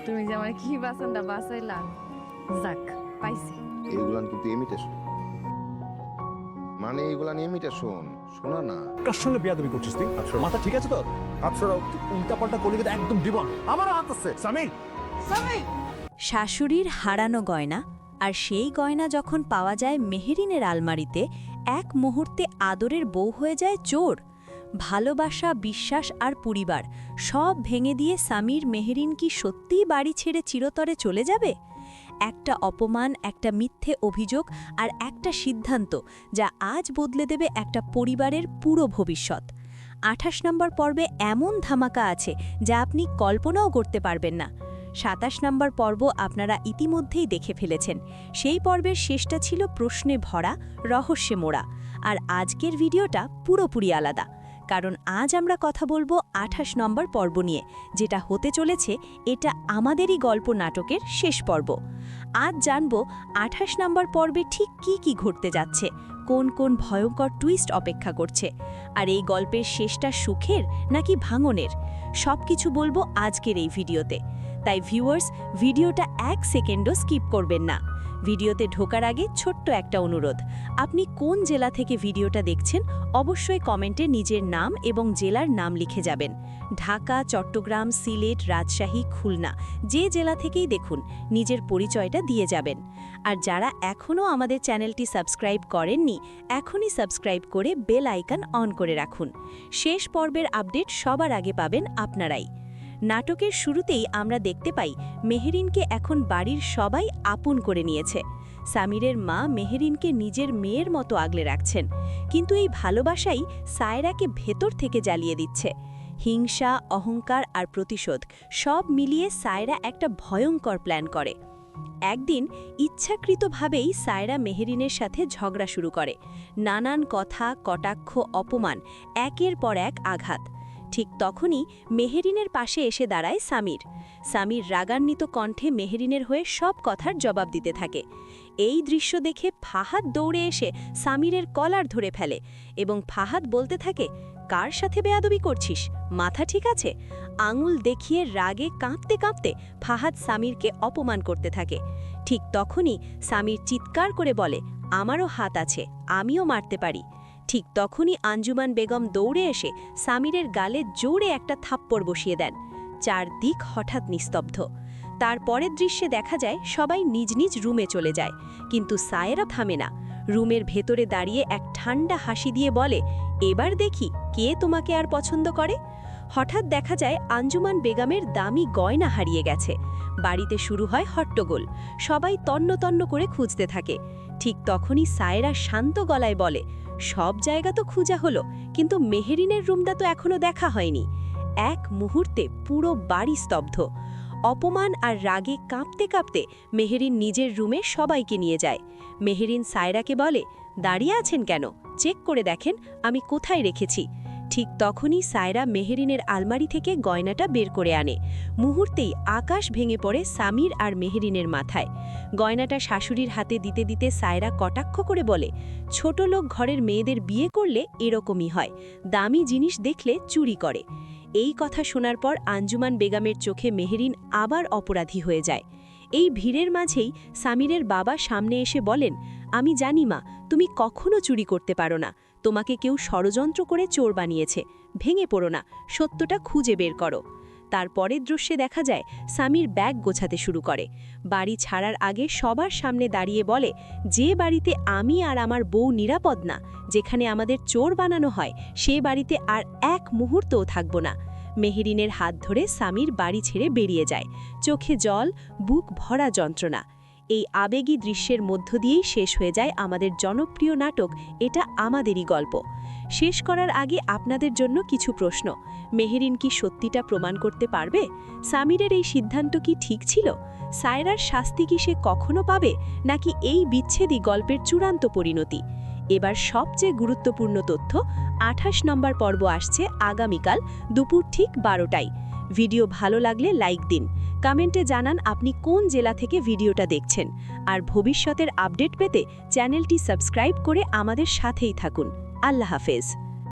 তুমি যে আমার কি বাসনটা বাঁচাইলা, যাক পাইছি। এগুলান কিন্তু ইমিটেশন, মানে এগুলান ইমিটেশন, শোনা না। কার সঙ্গে বিয়াদবি করছিস তুই? মাথা ঠিক আছে তো? উল্টা পাল্টা করলে কিন্তু একদম জীবন আমার হাত আছে। সামির, শাশুড়ির হারানো গয়না, আর সেই গয়না যখন পাওয়া যায় মেহেরিনের আলমারিতে, এক মুহূর্তে আদরের বউ হয়ে যায় চোর। ভালোবাসা, বিশ্বাস আর পরিবার সব ভেঙে দিয়ে সামির মেহেরিন কি সত্যিই বাড়ি ছেড়ে চিরতরে চলে যাবে? একটা অপমান, একটা মিথ্যে অভিযোগ আর একটা সিদ্ধান্ত যা আজ বদলে দেবে একটা পরিবারের পুরো ভবিষ্যৎ। ২৮ নম্বর পর্বে এমন ধামাকা আছে যা আপনি কল্পনাও করতে পারবেন না। ২৭ নম্বর পর্ব আপনারা ইতিমধ্যেই দেখে ফেলেছেন। সেই পর্বের শেষটা ছিল প্রশ্নে ভরা, রহস্যে মোড়া। আর আজকের ভিডিওটা পুরোপুরি আলাদা, কারণ আজ আমরা কথা বলবো ২৮ নম্বর পর্ব নিয়ে, যেটা হতে চলেছে এটা আমাদেরই গল্প নাটকের শেষ পর্ব। আজ জানব ২৮ নম্বর পর্বে ঠিক কি ঘটতে যাচ্ছে, কোন কোন ভয়ঙ্কর টুইস্ট অপেক্ষা করছে, আর এই গল্পের শেষটা সুখের নাকি ভাঙনের, সবকিছু বলবো আজকের এই ভিডিওতে। তাই ভিউয়ার্স, ভিডিওটা ১ সেকেন্ডও স্কিপ করবেন না। ভিডিওতে ঢোকার আগে ছোট্ট একটা অনুরোধ, আপনি কোন জেলা থেকে ভিডিওটা দেখছেন অবশ্যই কমেন্টে নিজের নাম এবং জেলার নাম লিখে যাবেন। ঢাকা, চট্টগ্রাম, সিলেট, রাজশাহী, খুলনা, যে জেলা থেকেই দেখুন নিজের পরিচয়টা দিয়ে যাবেন। আর যারা এখনও আমাদের চ্যানেলটি সাবস্ক্রাইব করেননি, এখনই সাবস্ক্রাইব করে বেল আইকন অন করে রাখুন। শেষ পর্বের আপডেট সবার আগে পাবেন আপনারাই। নাটকের শুরুতেই আমরা দেখতে পাই মেহেরিনকে এখন বাড়ির সবাই আপন করে নিয়েছে। সামিরের মা মেহেরিনকে নিজের মেয়ের মতো আগলে রাখছেন, কিন্তু এই ভালোবাসাই সায়রাকে ভেতর থেকে জ্বালিয়ে দিচ্ছে। হিংসা, অহংকার আর প্রতিশোধ সব মিলিয়ে সায়রা একটা ভয়ঙ্কর প্ল্যান করে। একদিন ইচ্ছাকৃতভাবেই সায়রা মেহেরিনের সাথে ঝগড়া শুরু করে। নানান কথা, কটাক্ষ, অপমান, একের পর এক আঘাত। ঠিক তখনই মেহেরিনের পাশে এসে দাঁড়ায় সামির। সামির রাগান্বিত কণ্ঠে মেহেরিনের হয়ে সব কথার জবাব দিতে থাকে। এই দৃশ্য দেখে ফাহাদ দৌড়ে এসে সামিরের কলার ধরে ফেলে এবং ফাহাদ বলতে থাকে, কার সাথে বেয়াদবি করছিস? মাথা ঠিক আছে? আঙুল দেখিয়ে রাগে কাঁপতে কাঁপতে ফাহাদ সামিরকে অপমান করতে থাকে। ঠিক তখনই সামির চিৎকার করে বলে, আমারও হাত আছে, আমিও মারতে পারি। ঠিক তখনই আঞ্জুমান বেগম দৌড়ে এসে সামিরের গালে জোরে একটা থাপ্পড় বসিয়ে দেন। চারদিক হঠাৎ নিস্তব্ধ। তার পরের দৃশ্যে দেখা যায় সবাই নিজ নিজ রুমে চলে যায়, কিন্তু সায়রা থামে না। রুমের ভেতরে দাঁড়িয়ে এক ঠান্ডা হাসি দিয়ে বলে, এবার দেখি কে তোমাকে আর পছন্দ করে। হঠাৎ দেখা যায় আঞ্জুমান বেগমের দামি গয়না হারিয়ে গেছে। বাড়িতে শুরু হয় হট্টগোল, সবাই তন্ন তন্ন করে খুঁজতে থাকে। ঠিক তখনই সায়রা শান্ত গলায় বলে, সব জায়গা তো খুঁজা হলো, কিন্তু মেহেরিনের রুমটা তো এখনো দেখা হয়নি। এক মুহূর্তে পুরো বাড়ি স্তব্ধ। অপমান আর রাগে কাঁপতে কাঁপতে মেহেরিন নিজের রুমে সবাইকে নিয়ে যায়। মেহেরিন সায়রাকে বলে, দাঁড়িয়ে আছেন কেন? চেক করে দেখেন আমি কোথায় রেখেছি। ঠিক তখনই সায়রা মেহেরিনের আলমারি থেকে গয়নাটা বের করে আনে। মুহূর্তেই আকাশ ভেঙে পড়ে সামির আর মেহেরিনের মাথায়। গয়নাটা শাশুড়ির হাতে দিতে দিতে সায়রা কটাক্ষ করে বলে, ছোট লোক ঘরের মেয়েদের বিয়ে করলে এরকমই হয়, দামি জিনিস দেখলে চুরি করে। এই কথা শোনার পর আঞ্জুমান বেগমের চোখে মেহেরিন আবার অপরাধী হয়ে যায়। এই ভিড়ের মাঝেই সামিরের বাবা সামনে এসে বলেন, আমি জানি মা, তুমি কখনো চুরি করতে পারো না, তোমাকে কেউ ষড়যন্ত্র করে চোর বানিয়েছে, ভেঙে পড়ো না, সত্যটা খুঁজে বের করো। তার পরের দৃশ্যে দেখা যায় সামির ব্যাগ গোছাতে শুরু করে। বাড়ি ছাড়ার আগে সবার সামনে দাঁড়িয়ে বলে, যে বাড়িতে আমি আর আমার বউ নিরাপদ না, যেখানে আমাদের চোর বানানো হয়, সে বাড়িতে আর এক মুহূর্তও থাকব না। মেহেরিনের হাত ধরে সামির বাড়ি ছেড়ে বেরিয়ে যায়, চোখে জল, বুক ভরা যন্ত্রণা। এই আবেগী দৃশ্যের মধ্য দিয়েই শেষ হয়ে যায় আমাদের জনপ্রিয় নাটক এটা আমাদেরই গল্প। শেষ করার আগে আপনাদের জন্য কিছু প্রশ্ন। মেহেরিন কি সত্যিটা প্রমাণ করতে পারবে? সামিরের এই সিদ্ধান্ত কি ঠিক ছিল? সায়রার শাস্তি কি সে কখনো পাবে, নাকি এই বিচ্ছেদই গল্পের চূড়ান্ত পরিণতি? এবার সবচেয়ে গুরুত্বপূর্ণ তথ্য, ২৮ নম্বর পর্ব আসছে আগামীকাল দুপুর ঠিক ১২টায়। ভিডিও ভালো লাগলে লাইক দিন, কমেন্টে জানান আপনি কোন জেলা থেকে ভিডিওটা দেখছেন। আর ভবিষ্যতের আপডেট পেতে চ্যানেলটি সাবস্ক্রাইব করে আমাদের সাথেই থাকুন। আল্লাহ হাফেজ।